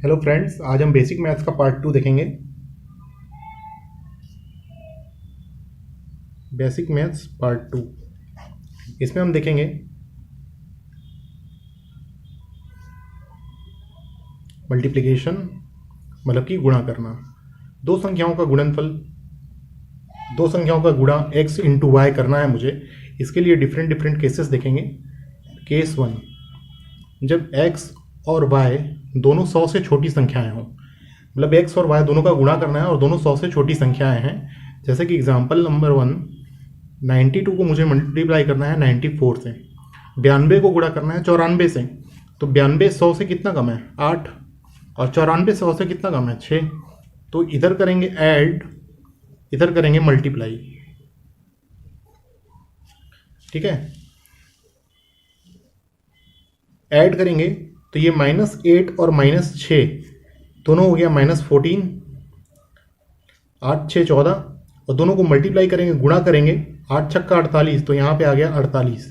Hello friends, आज हम basic maths का पार्ट 2 देखेंगे। बेसिक मैथ्स पार्ट 2, इसमें हम देखेंगे मल्टीप्लिकेशन, मतलब कि गुणा करना। दो संख्याओं का गुणनफल, दो संख्याओं का गुणा x इंटू वाई करना है मुझे। इसके लिए डिफरेंट डिफरेंट केसेस देखेंगे। केस 1, जब x और y दोनों 100 से छोटी संख्याएं हों, मतलब x और y दोनों का गुणा करना है और दोनों 100 से छोटी संख्याएं हैं। जैसे कि एग्जांपल नंबर 1, 92 को मुझे मल्टीप्लाई करना है 94 से, 92 को गुणा करना है 94 से। तो 92 100 से कितना कम है? 8, और 94 100 से कितना कम है? 6। तो इधर करेंगे ऐड, इधर करेंगे मल्टीप्लाई। ठीक है, ऐड करेंगे तो ये -8 और -6 दोनों हो गया -14, 8 6 14, और दोनों को मल्टीप्लाई करेंगे, गुणा करेंगे, 8 छक्का 48, तो यहाँ पे आ गया 48।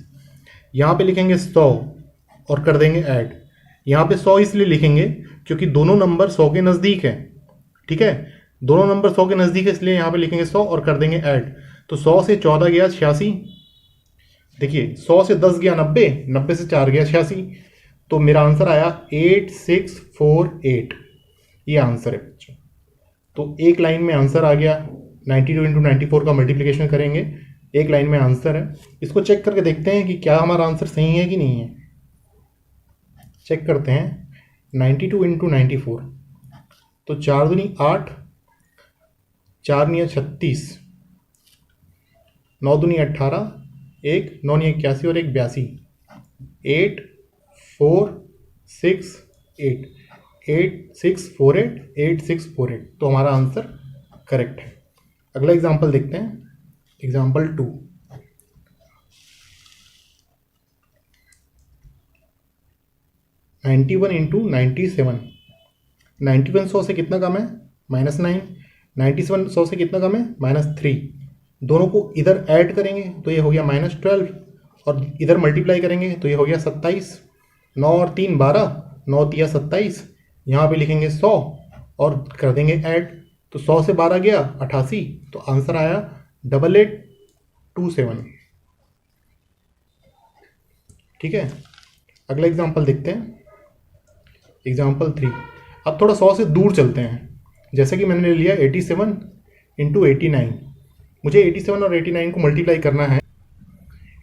यहाँ पे लिखेंगे 100 और कर देंगे ऐड। यहाँ पे 100 इसलिए लिखेंगे क्योंकि दोनों नंबर 100 के नज़दीक है। ठीक है, दोनों नंबर 100 के नज़दीक है, इसलिए यहाँ पे लिखेंगे 100 और कर देंगे ऐड। तो 100 से 14 गया 86, देखिए 100 से 10 गया 90, 90 से 4 गया 86। तो मेरा आंसर आया 8648। ये आंसर है बच्चों। तो एक लाइन में आंसर आ गया। 92 इंटू 94 का मल्टीप्लिकेशन करेंगे, एक लाइन में आंसर है। इसको चेक करके देखते हैं कि क्या हमारा आंसर सही है कि नहीं है। चेक करते हैं। 92 इंटू 94, तो 4 दूनी 8, 4 नहीं 36, 9 दूनी 18, 1 9 नहीं 81 और 1 82, 8 4 6 8, 8648, 8648। तो हमारा आंसर करेक्ट है। अगला एग्जाम्पल देखते हैं। एग्जाम्पल 2, 91 इंटू 97, 91 100 से कितना कम है? -9। 97 100 से कितना कम है? -3। दोनों को इधर ऐड करेंगे तो ये हो गया -12, और इधर मल्टीप्लाई करेंगे तो ये हो गया 27। 9 और 3 12, 9 3 27। यहाँ पे लिखेंगे 100 और कर देंगे ऐड। तो 100 से 12 गया 88, तो आंसर आया 8827। ठीक है, अगला एग्जाम्पल देखते हैं। एग्जाम्पल 3, अब थोड़ा 100 से दूर चलते हैं। जैसे कि मैंने लिया 87 इंटू 89, मुझे 87 और 89 को मल्टीप्लाई करना है।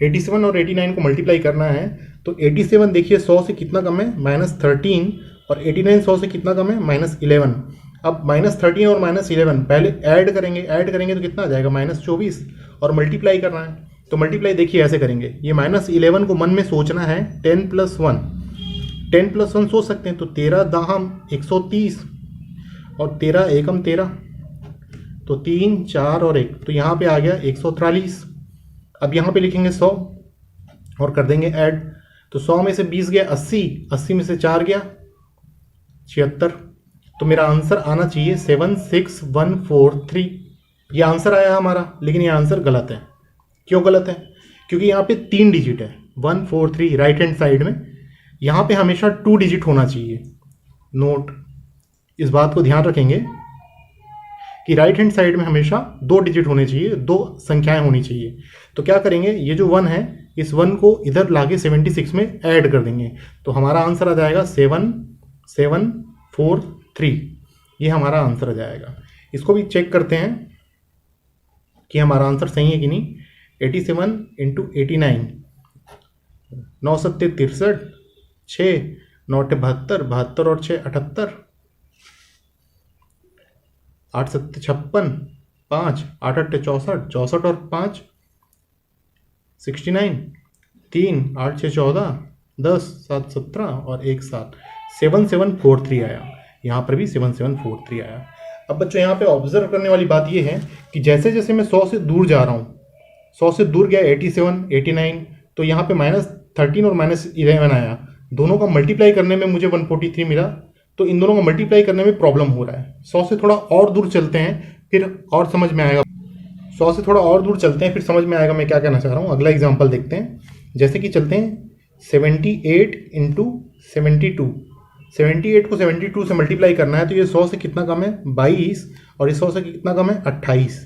87 और 89 को मल्टीप्लाई करना है, तो 87 देखिए 100 से कितना कम है? -13, और 89 100 से कितना कम है? -11। अब -13 और -11 पहले ऐड करेंगे तो कितना आ जाएगा? -24, और मल्टीप्लाई करना है। तो मल्टीप्लाई देखिए ऐसे करेंगे, ये -11 को मन में सोचना है 10 + 1, 10 + 1 सोच सकते हैं। तो 13 दाहम 130, और 13 एकम 13, तो 3 4 और 1, तो यहाँ पे आ गया 143। अब यहाँ पे लिखेंगे 100 और कर देंगे ऐड। तो 100 में से 20 गया 80, 80 में से 4 गया 76। तो मेरा आंसर आना चाहिए 76143। ये आंसर आया हमारा, लेकिन ये आंसर गलत है। क्यों गलत है? क्योंकि यहाँ पे 3 डिजिट है, 143 राइट हैंड साइड में। यहाँ पे हमेशा 2 डिजिट होना चाहिए। नोट, इस बात को ध्यान रखेंगे कि राइट हैंड साइड में हमेशा 2 डिजिट होने चाहिए, 2 संख्याएं होनी चाहिए। तो क्या करेंगे, ये जो 1 है, इस 1 को इधर लाके 76 में ऐड कर देंगे। तो हमारा आंसर आ जाएगा 7743। ये हमारा आंसर आ जाएगा। इसको भी चेक करते हैं कि हमारा आंसर सही है कि नहीं। 87 इंटू 89, 9 7 63, 6 9 8 72, 72 और 6 78, 8 7 56, 5 8 8 64, 64 और 5 69, 3 8 6 14, 10 7 17 और 1 7, 7743 आया। यहाँ पर भी 7743 आया। अब बच्चों यहाँ पे ऑब्जर्व करने वाली बात ये है कि जैसे जैसे मैं 100 से दूर जा रहा हूँ, 100 से दूर गया 87 89, तो यहाँ पे -13 और -11 आया। दोनों का मल्टीप्लाई करने में मुझे 143 मिला। तो इन दोनों को मल्टीप्लाई करने में प्रॉब्लम हो रहा है। 100 से थोड़ा और दूर चलते हैं, फिर और समझ में आएगा। 100 से थोड़ा और दूर चलते हैं, फिर समझ में आएगा मैं क्या कहना चाह रहा हूँ। अगला एग्जाम्पल देखते हैं। जैसे कि चलते हैं 78 इंटू 72, 78 को 72 से मल्टीप्लाई करना है, तो ये 100 से कितना कम है 22, और ये 100 से कितना कम है 28।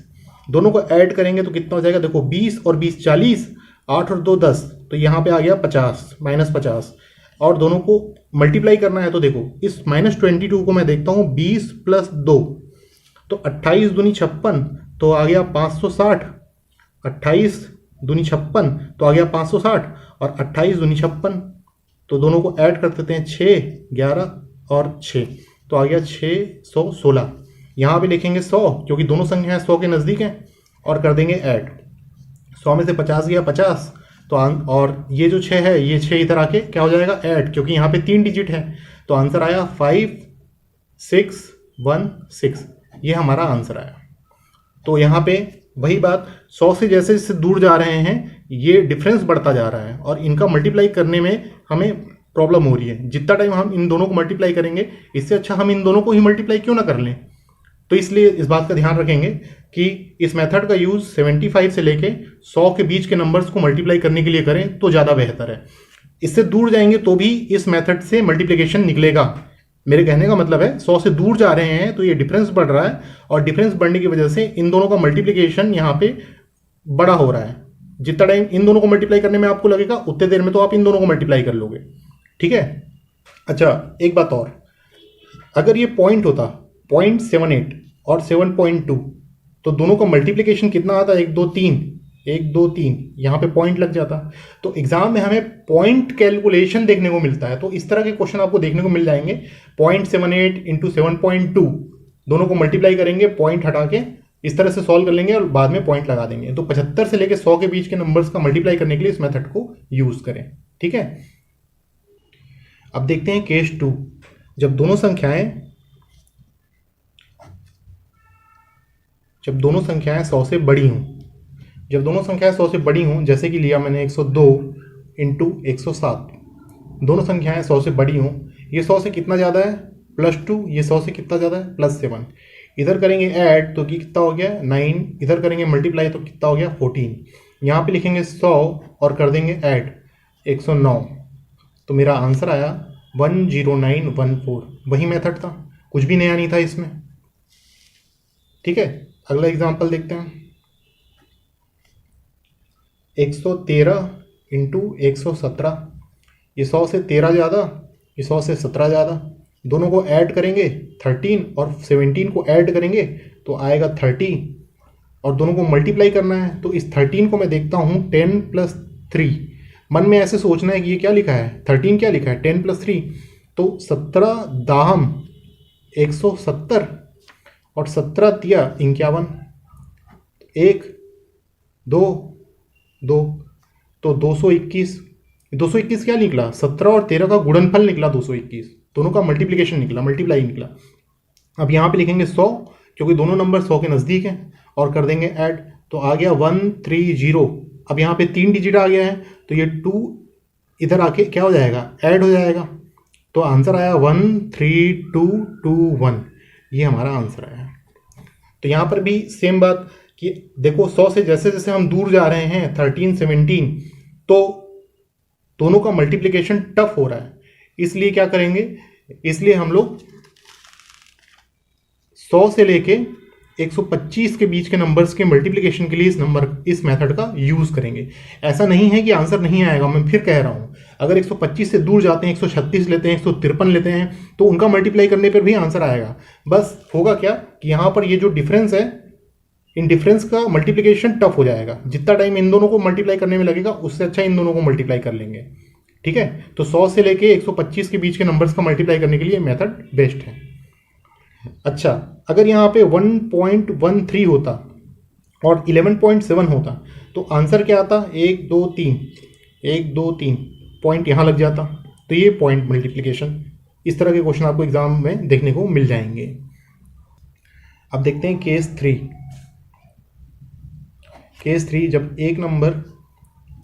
दोनों को ऐड करेंगे तो कितना हो जाएगा, देखो 20 और 20 40, 8 और 2 10, तो यहाँ पे आ गया 50 -50। और दोनों को मल्टीप्लाई करना है तो देखो इस -22 को मैं देखता हूँ 20 + 2, तो 28 दूनी 56, तो आ गया 560। 28 दूनी 56 तो आ गया 560, और 28 दूनी 56, तो दोनों को ऐड कर देते हैं 6 11 और 6, तो आ गया 616। यहाँ पे लिखेंगे 100 क्योंकि दोनों संख्याएं 100 के नज़दीक हैं, और कर देंगे ऐड। 100 में से 50 गया 50, तो और ये जो 6 है ये 6 इधर आके क्या हो जाएगा ऐड, क्योंकि यहाँ पे 3 डिजिट है, तो आंसर आया 5616। ये हमारा आंसर आया। तो यहाँ पे वही बात, 100 से जैसे जैसे दूर जा रहे हैं ये डिफरेंस बढ़ता जा रहा है, और इनका मल्टीप्लाई करने में हमें प्रॉब्लम हो रही है। जितना टाइम हम इन दोनों को मल्टीप्लाई करेंगे, इससे अच्छा हम इन दोनों को ही मल्टीप्लाई क्यों ना कर लें। तो इसलिए इस बात का ध्यान रखेंगे कि इस मेथड का यूज़ 75 से लेके 100 के बीच के नंबर्स को मल्टीप्लाई करने के लिए करें तो ज़्यादा बेहतर है। इससे दूर जाएंगे तो भी इस मेथड से मल्टीप्लिकेशन निकलेगा। मेरे कहने का मतलब है 100 से दूर जा रहे हैं तो ये डिफरेंस बढ़ रहा है, और डिफरेंस बढ़ने की वजह से इन दोनों का मल्टीप्लिकेशन यहाँ पे बड़ा हो रहा है। जितना टाइम इन दोनों को मल्टीप्लाई करने में आपको लगेगा उतने देर में तो आप इन दोनों को मल्टीप्लाई कर लोगे। ठीक है। अच्छा, एक बात और, अगर ये पॉइंट होता 0.78 और 7.2, तो दोनों का मल्टीप्लिकेशन कितना आता, 1 2 3, 1 2 3, यहाँ पे पॉइंट लग जाता। तो एग्जाम में हमें पॉइंट कैलकुलेशन देखने को मिलता है, तो इस तरह के क्वेश्चन आपको देखने को मिल जाएंगे। 0.78 × 7.2, दोनों को मल्टीप्लाई करेंगे, पॉइंट हटा के इस तरह से सॉल्व कर लेंगे और बाद में पॉइंट लगा देंगे। तो 75 से लेकर 100 के बीच के नंबर्स का मल्टीप्लाई करने के लिए इस मेथड को यूज करें। ठीक है। अब देखते हैं केस 2। जब दोनों संख्याएं 100 से बड़ी हों, जब दोनों संख्याएं 100 से बड़ी हों, जैसे कि लिया मैंने 102 × 107, दोनों संख्याएं 100 से बड़ी हों, ये 100 से कितना ज़्यादा है +2, ये 100 से कितना ज़्यादा है +7। इधर करेंगे ऐड तो कितना हो गया 9, इधर करेंगे मल्टीप्लाई तो कितना हो गया 14। यहाँ पे लिखेंगे 100 और कर देंगे ऐड 109, तो मेरा आंसर आया 10914। वही मेथड था, कुछ भी नया नहीं था इसमें। ठीक है। अगला एग्जांपल देखते हैं। 113 × 117, ये 100 से 13 ज़्यादा, ये 100 से 17 ज़्यादा, दोनों को ऐड करेंगे 13 और 17 को ऐड करेंगे तो आएगा 30, और दोनों को मल्टीप्लाई करना है। तो इस 13 को मैं देखता हूँ 10 + 3, मन में ऐसे सोचना है कि ये क्या लिखा है 13 क्या लिखा है 10 + 3, तो 17 दाहम 170 और 17 तिया 51, 1 2 2, तो 221 क्या निकला 17 और 13 का गुणनफल निकला 221, दोनों का मल्टीप्लिकेशन निकला, मल्टीप्लाई निकला। अब यहाँ पे लिखेंगे 100 क्योंकि दोनों नंबर 100 के नज़दीक हैं, और कर देंगे ऐड, तो आ गया 130। अब यहाँ पे 3 डिजिट आ गया है तो ये 2 इधर आके क्या हो जाएगा ऐड हो जाएगा, तो आंसर आया 13221। ये हमारा आंसर आया। तो यहाँ पर भी सेम बात कि देखो 100 से जैसे जैसे हम दूर जा रहे हैं 13 17, तो दोनों का मल्टीप्लिकेशन टफ हो रहा है। इसलिए क्या करेंगे, इसलिए हम लोग 100 से लेके 125 के बीच के नंबर्स के मल्टीप्लिकेशन के लिए इस मेथड का यूज करेंगे। ऐसा नहीं है कि आंसर नहीं आएगा, मैं फिर कह रहा हूं, अगर 125 से दूर जाते हैं 136 लेते हैं 153 लेते हैं तो उनका मल्टीप्लाई करने पर भी आंसर आएगा। बस होगा क्या कि यहाँ पर ये जो डिफरेंस है, इन डिफरेंस का मल्टीप्लिकेशन टफ हो जाएगा। जितना टाइम इन दोनों को मल्टीप्लाई करने में लगेगा उससे अच्छा इन दोनों को मल्टीप्लाई कर लेंगे। ठीक है। तो 100 से लेके 125 के बीच के नंबर्स का मल्टीप्लाई करने के लिए मेथड बेस्ट है। अच्छा, अगर यहाँ पे 1.13 होता और 11.7 होता तो आंसर क्या आता 1 2 3, 1 2 3 पॉइंट यहाँ लग जाता। तो ये पॉइंट मल्टीप्लिकेशन, इस तरह के क्वेश्चन आपको एग्जाम में देखने को मिल जाएंगे। अब देखते हैं केस 3। केस 3, जब एक नंबर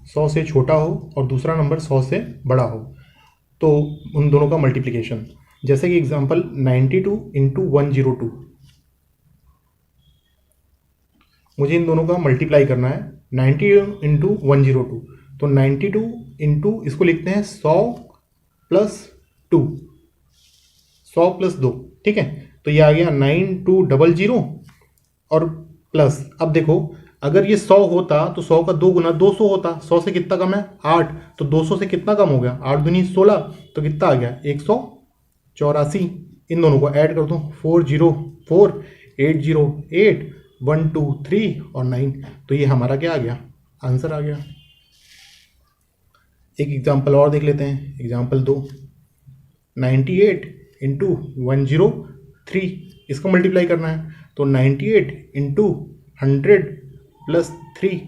100 से छोटा हो और दूसरा नंबर 100 से बड़ा हो तो उन दोनों का मल्टीप्लिकेशन, जैसे कि एग्जांपल 92 × 102, मुझे इन दोनों का मल्टीप्लाई करना है 90 × 102, तो 92 इंटू इसको लिखते हैं 100 + 2, 100 प्लस 2, ठीक है। तो ये आ गया 9200 और प्लस, अब देखो अगर ये 100 होता तो 100 का 2 गुना 200 होता। 100 से कितना कम है 8, तो 200 से कितना कम हो गया 8 दूनी 16, तो कितना आ गया 184। इन दोनों को ऐड कर दो 404 808 123 और 9, तो ये हमारा क्या आ गया आंसर आ गया। एक एग्जाम्पल और देख लेते हैं, एग्जाम्पल 2, 98 इंटू 103, इसको मल्टीप्लाई करना है तो 98 इंटू 100 प्लस 3,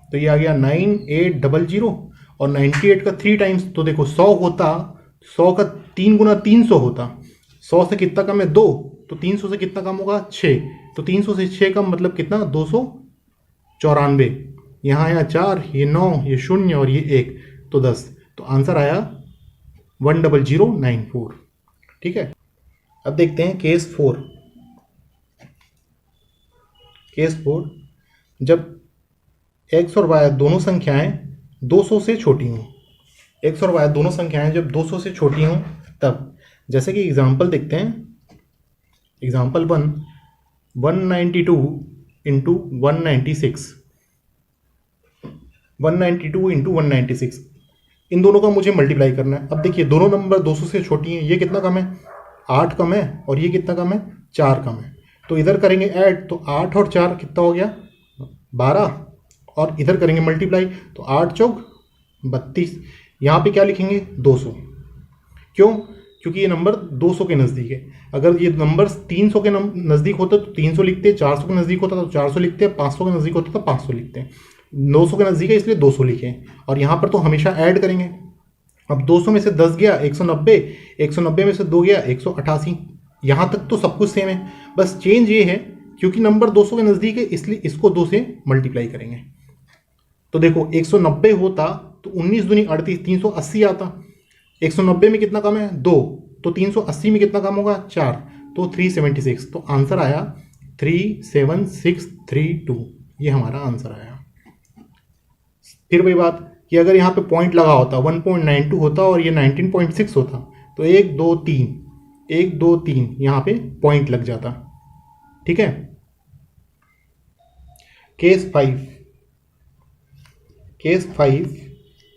तो ये आ गया 9800 और 98 का 3 टाइम्स, तो देखो 100 होता, 100 का 3 गुना 300 होता, 100 से कितना कम है 2, तो 300 से कितना कम होगा 6, तो 300 से 6 कम मतलब कितना 294, यहाँ आया 4, ये 9, ये 0 और ये 1, तो 10, तो आंसर आया 10094, ठीक है। अब देखते हैं केस 4। केस 4, जब x और y दोनों संख्याएं 200 से छोटी हों, x और y दोनों संख्याएं जब 200 से छोटी हों तब, जैसे कि एग्जाम्पल देखते हैं, एग्जाम्पल 1, 192 इंटू 196, 192 इंटू 196, इन दोनों का मुझे मल्टीप्लाई करना है। अब देखिए दोनों नंबर 200 से छोटी हैं, ये कितना कम है 8 कम है और ये कितना कम है 4 कम है, तो इधर करेंगे ऐड, तो 8 और 4 कितना हो गया 12, और इधर करेंगे मल्टीप्लाई तो 8 चौक 32, यहाँ पे क्या लिखेंगे 200, क्यों, क्योंकि ये नंबर 200 के नज़दीक है। अगर ये नंबर 300 के नज़दीक होता तो 300 लिखते, 400 के नज़दीक होता तो 400 लिखते, 500 के नज़दीक होता तो 500 लिखते, 900 के नज़दीक है इसलिए 200 लिखे, और यहाँ पर तो हमेशा ऐड करेंगे। अब 200 में से 10 गया 190, 190 में से 2 गया 188, यहाँ तक तो सब कुछ सेम है, बस चेंज ये है क्योंकि नंबर 200 के नज़दीक है इसलिए इसको 2 से मल्टीप्लाई करेंगे। तो देखो 190 होता तो 19 दूनी 38, 380 आता, 190 में कितना कम है 2, तो 380 में कितना कम होगा 4, तो 376, तो आंसर आया 37632, ये हमारा आंसर आया। फिर वही बात कि अगर यहाँ पे पॉइंट लगा होता 1.92 होता और ये 19.6 होता, तो 1 2 3 1 2 3 यहाँ पे पॉइंट लग जाता, ठीक है। केस 5, केस 5,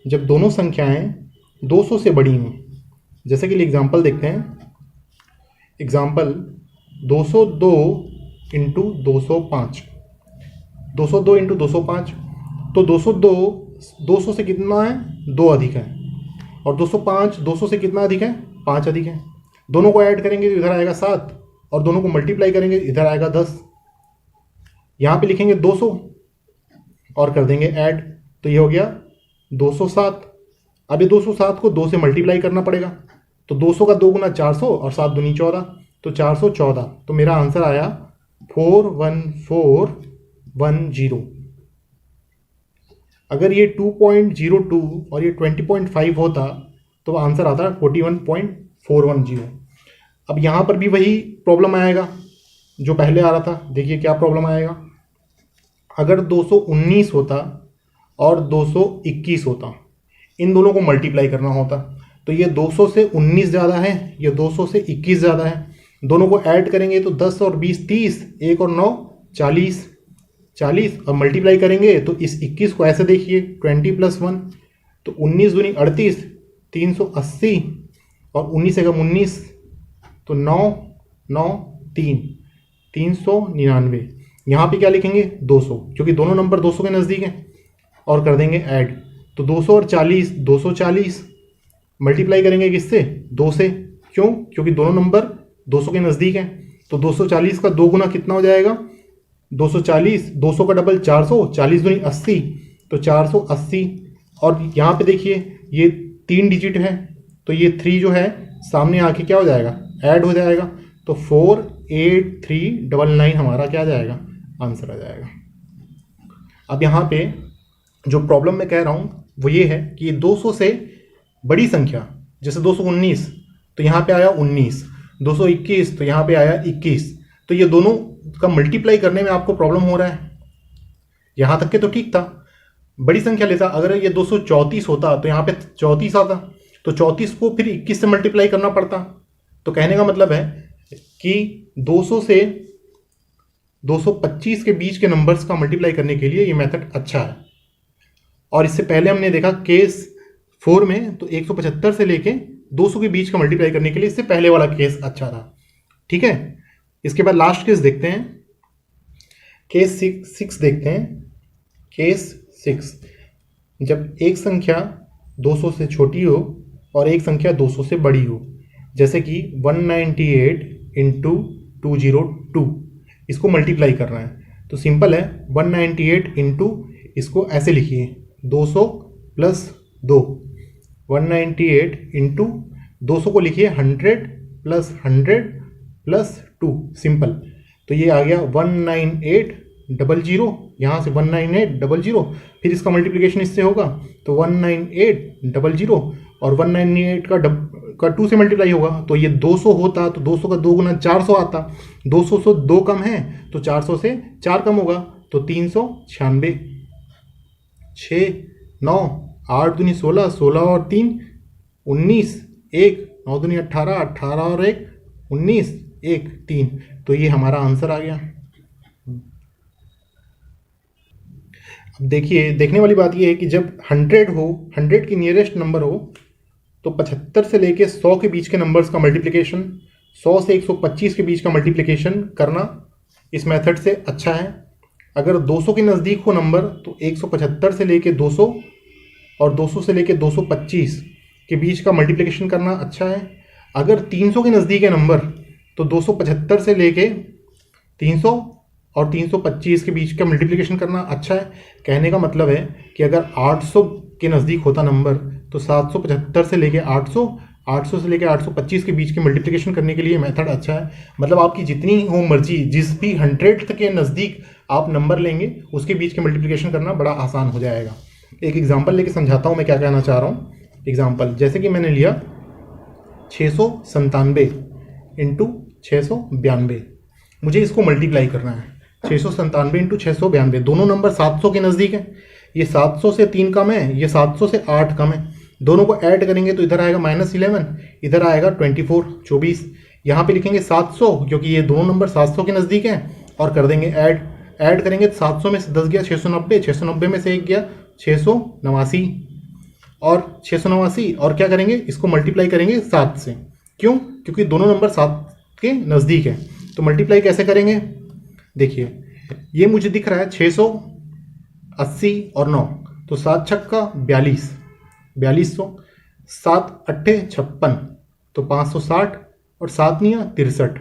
जब दोनों संख्याएं 200 से बड़ी हों, जैसे कि एग्जाम्पल देखते हैं, एग्जाम्पल 202 इंटू 205, 202 इंटू 205, तो 202 200 से कितना है 2 अधिक है, और 205 200 से कितना अधिक है 5 अधिक है, दोनों को ऐड करेंगे तो इधर आएगा 7, और दोनों को मल्टीप्लाई करेंगे इधर आएगा 10, यहाँ पे लिखेंगे 200 और कर देंगे ऐड, तो ये हो गया 207। अब ये 207 को 2 से मल्टीप्लाई करना पड़ेगा, तो 200 का 2 गुना 400 और 7 दूनी 14, तो 414, तो मेरा आंसर आया 41410। अगर ये 2.02 और ये 20.5 होता तो आंसर आता 41.410। अब यहाँ पर भी वही प्रॉब्लम आएगा जो पहले आ रहा था, देखिए क्या प्रॉब्लम आएगा, अगर 219 होता और 221 होता, इन दोनों को मल्टीप्लाई करना होता, तो ये 200 से 19 ज़्यादा है, ये 200 से 21 ज़्यादा है, दोनों को ऐड करेंगे तो 10 और 20 30, 1 और 9 40, 40 और मल्टीप्लाई करेंगे तो इस 21 को ऐसे देखिए 20 प्लस 1, तो 19 दूनी 38, 380 और 19 एकम 19, तो 9 9 3 399, यहाँ पे क्या लिखेंगे 200, क्योंकि दोनों नंबर 200 के नज़दीक हैं, और कर देंगे ऐड, तो 200 और 40 240, मल्टीप्लाई करेंगे किससे 2 से, क्यों, क्योंकि दोनों नंबर 200 के नज़दीक हैं, तो 240 का 2 गुना कितना हो जाएगा 240, 200 का डबल 400, 40 दूनी 80, तो 480, और यहाँ पे देखिए ये 3 डिजिट है, तो ये 3 जो है सामने आके क्या हो जाएगा ऐड हो जाएगा, तो 48399 हमारा क्या आ जाएगा आंसर आ जाएगा। अब यहाँ पे जो प्रॉब्लम मैं कह रहा हूँ वो ये है कि 200 से बड़ी संख्या, जैसे 219 तो यहाँ पे आया 19, 221 तो यहाँ पे आया 21, तो ये दोनों का मल्टीप्लाई करने में आपको प्रॉब्लम हो रहा है। यहाँ तक के तो ठीक था, बड़ी संख्या लेता, अगर ये 234 होता तो यहाँ पे 34 आता, तो 34 को फिर 21 से मल्टीप्लाई करना पड़ता, तो कहने का मतलब है कि 200 से 225 के बीच के नंबर्स का मल्टीप्लाई करने के लिए ये मेथड अच्छा है। और इससे पहले हमने देखा केस 4 में तो 175 से लेके 200 के बीच का मल्टीप्लाई करने के लिए इससे पहले वाला केस अच्छा था। ठीक है, इसके बाद लास्ट केस देखते हैं, केस 6 देखते हैं। केस 6, जब एक संख्या 200 से छोटी हो और एक संख्या 200 से बड़ी हो, जैसे कि 198 इंटू 202, इसको मल्टीप्लाई करना है तो सिंपल है, 198 इंटू, इसको ऐसे लिखिए 200 प्लस 2, 198 इंटू 200 को लिखिए 100 प्लस 100 प्लस 2, सिंपल। तो ये आ गया 19800, यहाँ से 19800, फिर इसका मल्टीप्लिकेशन इससे होगा तो 19800 और 198 का 2 से मल्टीप्लाई होगा तो ये 200 होता तो 200 का 2 गुना 400 आता, 200 से 2 कम है तो 400 से 4 कम होगा तो 396, 6 9 8 दूनी 16, 16 और 3 19, 1 9 दूनी 18, 18 और 1 19, 1 3, तो ये हमारा आंसर आ गया। अब देखिए, देखने वाली बात ये है कि जब 100 हो, 100 की नियरेस्ट नंबर हो तो 75 से लेके 100 के बीच के नंबर्स का मल्टीप्लिकेशन, 100 से 125 के बीच का मल्टीप्लिकेशन करना इस मेथड से अच्छा है। अगर 200 के नज़दीक हो नंबर तो 175 से लेके 200 और 200 से लेके 225 के बीच का मल्टीप्लिकेशन करना अच्छा है। अगर 300 के नज़दीक है नंबर तो 275 से लेके 300 और 325 के बीच का मल्टीप्लिकेशन करना अच्छा है। कहने का मतलब है कि अगर 800 के नज़दीक होता नंबर तो 775 से लेके 800, 800 से लेके 825 के बीच के मल्टीप्लिकेशन करने के लिए मेथड अच्छा है। मतलब आपकी जितनी हो मर्जी, जिस भी 100 के नज़दीक आप नंबर लेंगे उसके बीच के मल्टीप्लिकेशन करना बड़ा आसान हो जाएगा। एक एग्जांपल लेके समझाता हूँ मैं क्या कहना चाह रहा हूँ। एग्जांपल, जैसे कि मैंने लिया 697 इंटू 692, मुझे इसको मल्टीप्लाई करना है। 697 इंटू 692, दोनों नंबर 700 के नज़दीक है। ये 700 से 3 कम है, ये 700 से 8 कम है। दोनों को ऐड करेंगे तो इधर आएगा -11, इधर आएगा 24 24। यहाँ पे लिखेंगे 700 क्योंकि ये दोनों नंबर 700 के नज़दीक हैं और कर देंगे ऐड करेंगे तो 700 में से 10 गया 690, 690 में से 1 गया 689 और 689, और क्या करेंगे, इसको मल्टीप्लाई करेंगे 7 से। क्यों? क्योंकि दोनों नंबर 7 के नज़दीक है। तो मल्टीप्लाई कैसे करेंगे, देखिए ये मुझे दिख रहा है 680 और 9, तो 7 छक्का 42, 4200, 7 अट्ठे 56, तो 560 और 7 निया 63,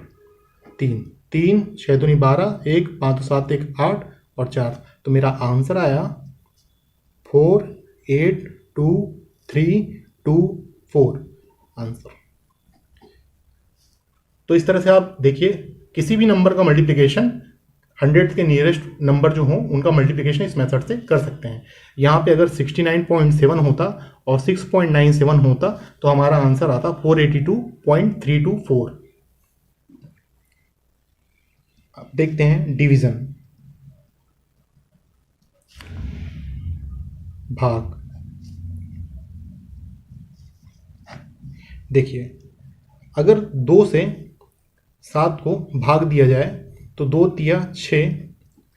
3 3 6 दूनी 12, 1 5 7 1 8 और 4, तो मेरा आंसर आया 4822324 आंसर। तो इस तरह से आप देखिए किसी भी नंबर का मल्टीप्लिकेशन 100 के नियरेस्ट नंबर जो हों उनका मल्टीप्लिकेशन इस मेथड से कर सकते हैं। यहाँ पे अगर 69.7 होता और 6.97 होता तो हमारा आंसर आता 482.324। अब देखते हैं डिवीजन, भाग। देखिए अगर 2 से 7 को भाग दिया जाए तो 2 तिया 6,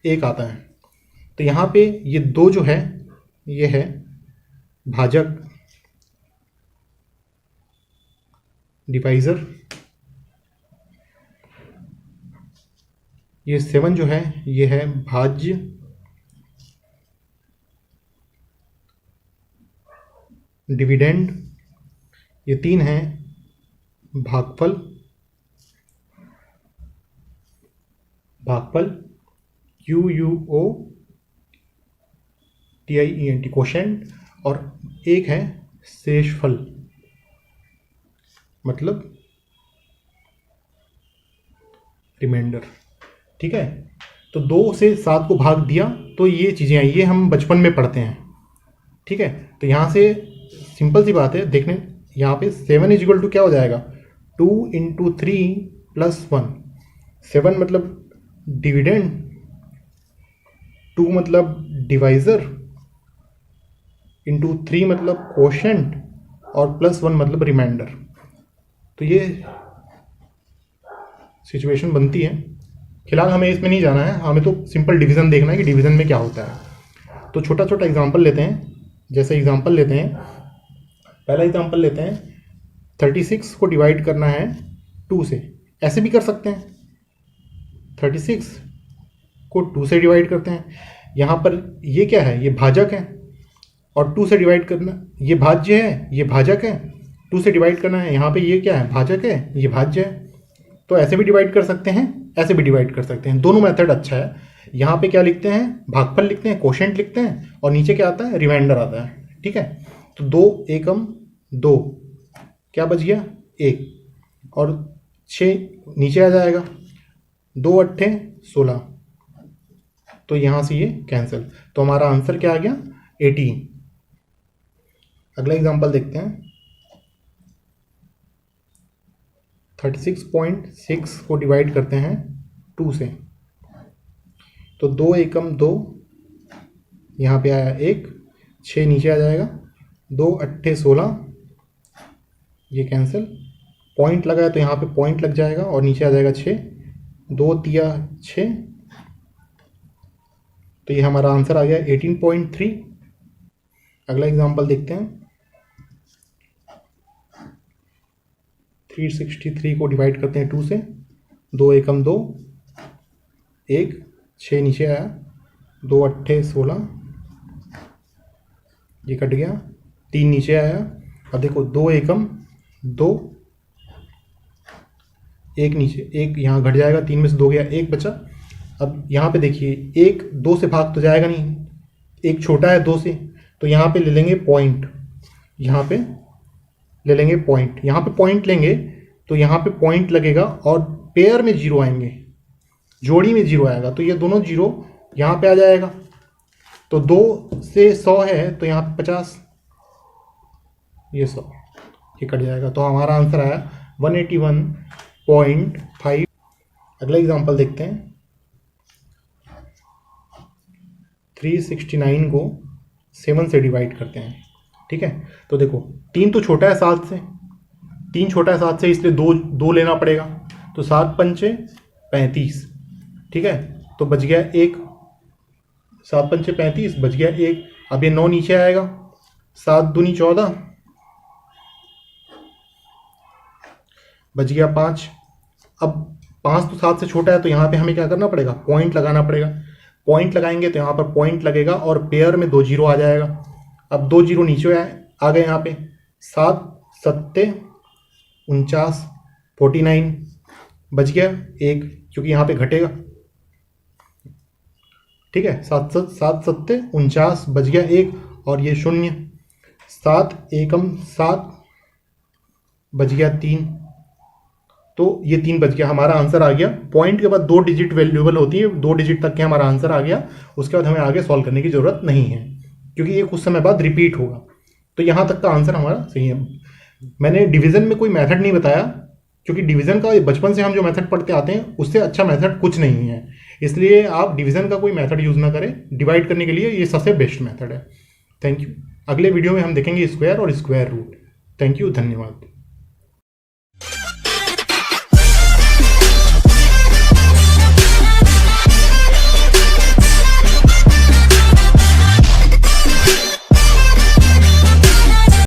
1 आता है। तो यहाँ पे ये 2 जो है ये है भाजक, डिवाइज़र। ये 7 जो है ये है भाज्य, डिविडेंड। ये 3 है भागफल, QUOTIENT क्वोशेंट, और 1 है शेषफल मतलब रिमाइंडर। ठीक है, तो 2 से 7 को भाग दिया तो ये चीज़ें आई, ये हम बचपन में पढ़ते हैं। ठीक है, तो यहाँ से सिंपल सी बात है देखने, यहाँ पे 7 इजिकल टू क्या हो जाएगा, 2 × 3 + 1। 7 मतलब डिविडेंड, 2 मतलब डिवाइज़र, इंटू 3 मतलब क्वोशेंट और +1 मतलब रिमाइंडर। तो ये सिचुएशन बनती है। फिलहाल हमें इसमें नहीं जाना है, हमें तो सिंपल डिवीज़न देखना है कि डिवीज़न में क्या होता है। तो छोटा छोटा एग्जांपल लेते हैं। जैसे एग्जांपल लेते हैं, पहला एग्जांपल लेते हैं, 36 को डिवाइड करना है 2 से। ऐसे भी कर सकते हैं, 36 को 2 से डिवाइड करते हैं। यहाँ पर ये क्या है, ये भाजक है, और 2 से डिवाइड करना, ये भाज्य है, ये भाजक है, 2 से डिवाइड करना है। यहाँ पे ये क्या है, भाजक है, ये भाज्य है। तो ऐसे भी डिवाइड कर सकते हैं, ऐसे भी डिवाइड कर सकते हैं, दोनों मेथड अच्छा है। यहाँ पे क्या लिखते हैं, भागफल लिखते हैं, कोशेंट लिखते हैं, और नीचे क्या आता है, रिमाइंडर आता है। ठीक है, तो 2 एकम 2, क्या बच गया 1, और 6 नीचे आ जाएगा, 2 अट्ठे 16, तो यहाँ से ये कैंसिल। तो हमारा आंसर क्या आ गया, 18। अगला एग्जांपल देखते हैं, 36.6 को डिवाइड करते हैं 2 से। तो 2 एकम 2, यहाँ पे आया 1, 6 नीचे आ जाएगा, 2 अट्ठे 16, ये कैंसिल। पॉइंट लगाया तो यहाँ पे पॉइंट लग जाएगा और नीचे आ जाएगा 6, 2 तिया 6, तो ये हमारा आंसर आ गया 18.3। अगला एग्जांपल देखते हैं, 363 को डिवाइड करते हैं 2 से। 2 एकम 2, 1, 6 नीचे आया, 2 अट्ठे 16, ये कट गया, 3 नीचे आया। अब देखो 2 एकम 2, 1 नीचे, 1 यहाँ घट जाएगा, 3 में से 2 गया, 1 बचा। अब यहाँ पे देखिए 1 2 से भाग तो जाएगा नहीं, 1 छोटा है 2 से, तो यहाँ पे ले लेंगे पॉइंट, यहाँ पे ले लेंगे पॉइंट, यहाँ पे पॉइंट लेंगे तो यहाँ पे पॉइंट लगेगा और पेयर में 0 आएंगे, जोड़ी में 0 आएगा, तो ये दोनों 0 यहाँ पे आ जाएगा। तो 2 से 100 है तो यहाँ पे 50, ये 100, ये कट जाएगा। तो हमारा आंसर आया 181.5। अगला एग्जांपल देखते हैं, 369 को 7 से डिवाइड करते हैं। ठीक है, तो देखो 3 तो छोटा है 7 से, 3 छोटा है 7 से, इसलिए 2 लेना पड़ेगा। तो 7 पंचे 35, ठीक है, तो बच गया 1, 7 पंचे 35, बच गया 1। अब ये 9 नीचे आएगा, 7 दूनी 14, बच गया 5। अब 5 तो 7 से छोटा है, तो यहाँ पे हमें क्या करना पड़ेगा, पॉइंट लगाना पड़ेगा। पॉइंट लगाएंगे तो यहाँ पर पॉइंट लगेगा और पेयर में 2 0 आ जाएगा। अब 2 0 नीचे आ गए, यहाँ पे 7 7 49, 49, बच गया 1, क्योंकि यहाँ पे घटेगा। ठीक है, 7 7 49, बच गया 1, और ये 0, 7 एकम 7, बच गया 3, तो ये 3 बच गया। हमारा आंसर आ गया। पॉइंट के बाद 2 डिजिट वैल्यूएबल होती है, 2 डिजिट तक के हमारा आंसर आ गया। उसके बाद हमें आगे सॉल्व करने की ज़रूरत नहीं है, क्योंकि ये कुछ समय बाद रिपीट होगा। तो यहाँ तक का आंसर हमारा सही है। मैंने डिवीज़न में कोई मेथड नहीं बताया, क्योंकि डिवीज़न का बचपन से हम जो मेथड पढ़ते आते हैं उससे अच्छा मेथड कुछ नहीं है, इसलिए आप डिवीज़न का कोई मेथड यूज़ ना करें। डिवाइड करने के लिए ये सबसे बेस्ट मेथड है। Thank you. अगले वीडियो में हम देखेंगे स्क्वायर और स्क्वायर रूट। थैंक यू, धन्यवाद।